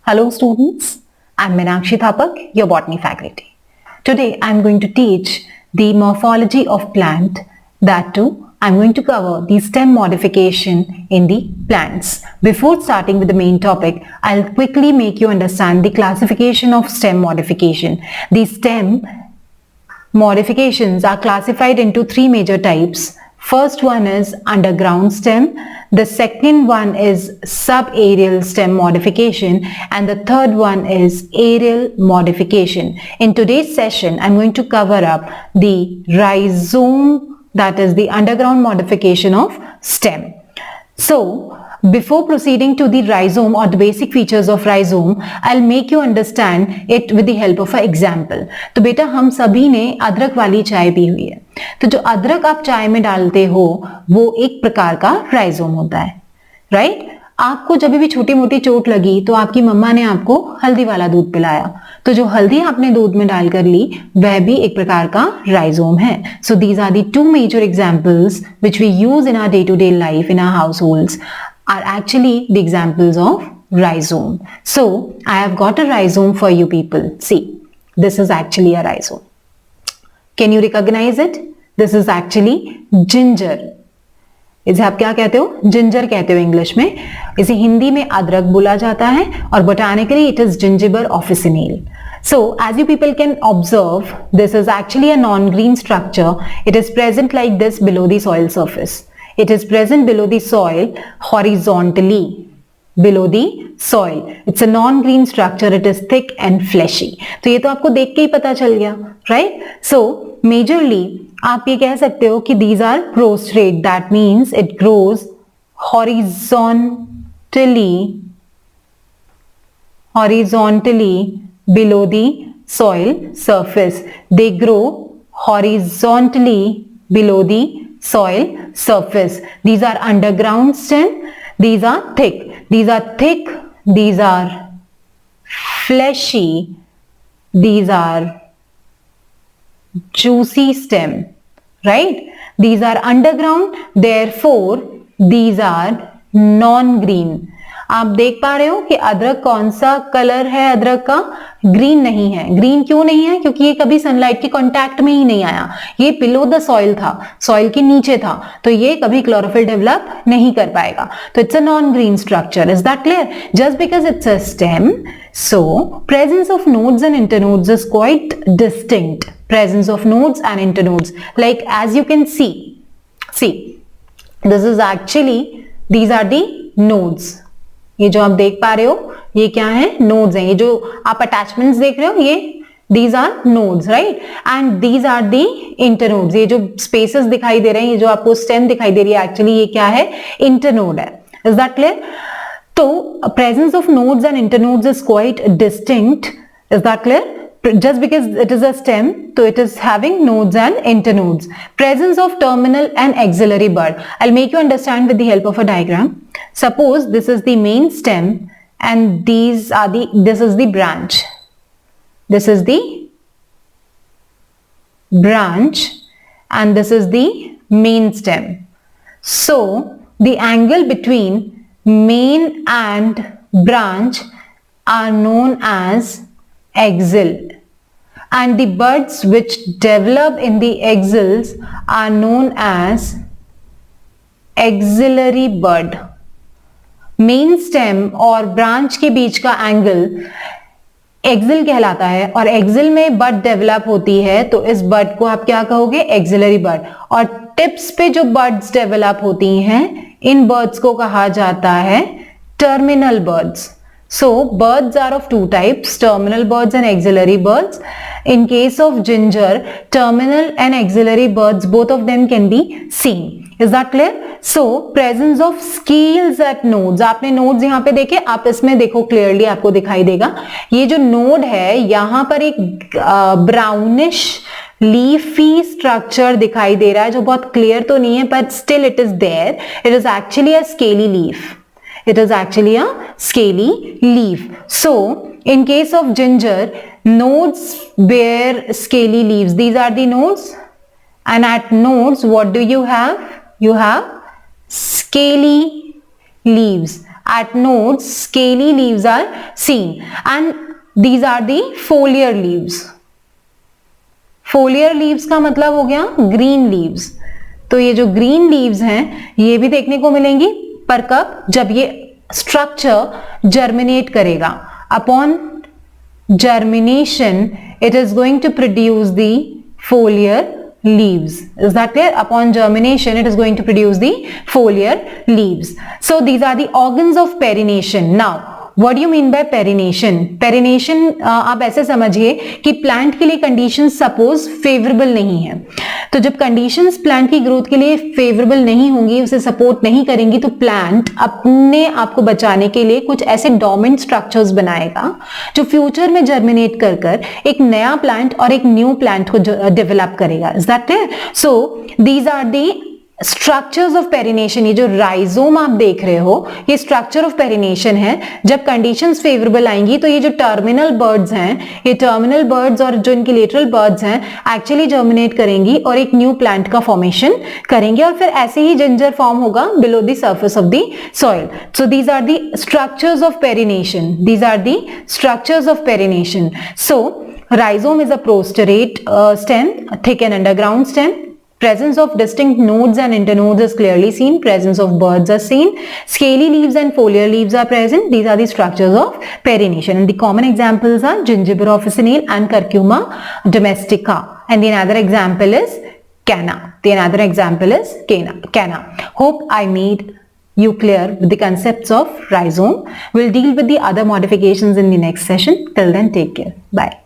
Hello students, I'm Meenakshi Thapak, your botany faculty. Today I'm going to teach the morphology of plant. That too, I'm going to cover the stem modification in the plants. Before starting with the main topic, I'll quickly make you understand the classification of stem modification. The stem modifications are classified into three major types. First one is underground stem, the second one is subaerial stem modification, and the third one is aerial modification. In today's session, I'm going to cover up the rhizome, that is the underground modification of stem. So, before proceeding to the rhizome or the basic features of rhizome, I'll make you understand it with the help of an example. तो बेटा हम सभी ने अदरक वाली चाय P हुई है, तो जो अदरक आप चाय में डालते हो वो एक प्रकार का राइजोम होता है, राइट? आपको जब भी छोटी मोटी चोट लगी तो आपकी मम्मा ने आपको हल्दी वाला दूध पिलाया, तो जो हल्दी आपने दूध में डालकर ली वह भी एक प्रकार का राइजोम है. So these are the two major examples which we use in our day to day life in our households are actually the examples of rhizome. So I have got a rhizome for you people. See, this is actually a rhizome. Can you recognize it? This is actually ginger. इसे आप क्या कहते हो? Ginger कहते हो English में. इसे हिंदी में अदरक बोला जाता है और botanically it is Gingiber officinale. So as you people can observe, this is actually a non-green structure. It is present like this below the soil surface. It is present below the soil horizontally. Below the soil. It's a non-green structure. It is thick and fleshy. तो ये तो आपको देख के ही पता चल गया, right? So majorly आप ये कह सकते हो कि these are prostrate. That means it grows horizontally below the soil surface. They grow horizontally below the soil surface. These are underground stem. These are thick. These are thick. These are fleshy. These are juicy stem. Right? These are underground. Therefore, these are non-green. आप देख पा रहे हो कि अदरक कौन सा colour है अदरक का? ग्रीन नहीं है. ग्रीन क्यों नहीं है? क्योंकि ये कभी सनलाइट के कांटेक्ट में ही नहीं आया. ये बिलो द सॉइल था, सॉइल के नीचे था, तो ये कभी क्लोरोफिल डेवलप नहीं कर पाएगा. तो it's a non green structure. Is that clear? Just because it's a stem, so presence of nodes and internodes is quite distinct. Presence of nodes and internodes, like as you can see, this is actually, these are the nodes. ये जो आप देख पा रहे हो ये क्या है? नोड्स हैं. ये जो आप अटैचमेंट्स देख रहे हो ये these are nodes, right? And these are the internodes. ये जो spaces दिखाई दे रहे हैं, ये जो आपको stem दिखाई दे रही है, actually ये क्या है? Internode है. Is that clear? तो presence of nodes and internodes is quite distinct. Is that clear? Just because it is a stem, so it is having nodes and internodes. Presence of terminal and axillary bud. I'll make you understand with the help of a diagram. Suppose this is the main stem and this is the branch. This is the branch and this is the main stem. So the angle between main and branch are known as axil, and the buds which develop in the axils are known as axillary bud. Main stem और branch के बीच का angle axle कहलाता है और axle में बड develop होती है, तो इस बड को आप क्या कहोगे? एक्सिलरी बड. और टिप्स पे जो बड्स डेवलप होती हैं इन बर्ड्स को कहा जाता है terminal birds. So birds are of two types, terminal birds and axillary birds. In case of ginger, terminal and axillary birds, both of them can be seen. Is that clear? So presence of scales at nodes. आपने nodes यहाँ पे देखे, आप इसमें देखो clearly आपको दिखाई देगा. ये जो node है यहाँ पर एक brownish leafy structure दिखाई दे रहा है जो बहुत clear तो नहीं है, but still it is there. It is actually a scaly leaf. It is actually a scaly leaf. So in case of ginger, nodes bear scaly leaves. These are the nodes, and at nodes what do you have? You have scaly leaves. at nodes scaly leaves are seen and these are the foliar leaves. foliar leaves का मतलब हो गया green leaves. तो ये जो green leaves हैं ये भी देखने को मिलेंगी, पर कब? जब ये structure germinate करेगा. Upon germination it is going to produce the foliar leaves. Is that clear? Upon germination it is going to produce the foliar leaves. So these are the organs of perennation. Now what do you mean by perennation? Perennation आप ऐसे समझिए कि plant के लिए conditions suppose favourable नहीं है, तो जब कंडीशंस प्लांट की ग्रोथ के लिए फेवरेबल नहीं होंगी, उसे सपोर्ट नहीं करेंगी, तो प्लांट अपने आप को बचाने के लिए कुछ ऐसे डोमेंट स्ट्रक्चर्स बनाएगा जो फ्यूचर में जर्मिनेट कर कर एक नया प्लांट और एक न्यू प्लांट को डेवलप करेगा. Is that clear? So these are the structures of perennation. ये जो राइजोम आप देख रहे हो ये स्ट्रक्चर ऑफ पेरिनेशन है. जब कंडीशंस फेवरेबल आएंगी तो ये जो टर्मिनल बर्ड्स हैं, ये टर्मिनल बर्ड्स और जो इनकी लेटरल बर्ड्स हैं एक्चुअली जर्मिनेट करेंगी और एक न्यू प्लांट का फॉर्मेशन करेंगे और फिर ऐसे ही जिंजर फॉर्म होगा below the surface of the soil. So these are the structures of perennation. These are the structures of perennation. So rhizome is a prostrate stem, thick and underground stem. Presence of distinct nodes and internodes is clearly seen. Presence of buds are seen. Scaly leaves and foliar leaves are present. These are the structures of perennation. And the common examples are Gingiber officinale and Curcuma domestica. And the another example is Canna. The another example is Canna. Hope I made you clear with the concepts of rhizome. We'll deal with the other modifications in the next session. Till then, take care. Bye.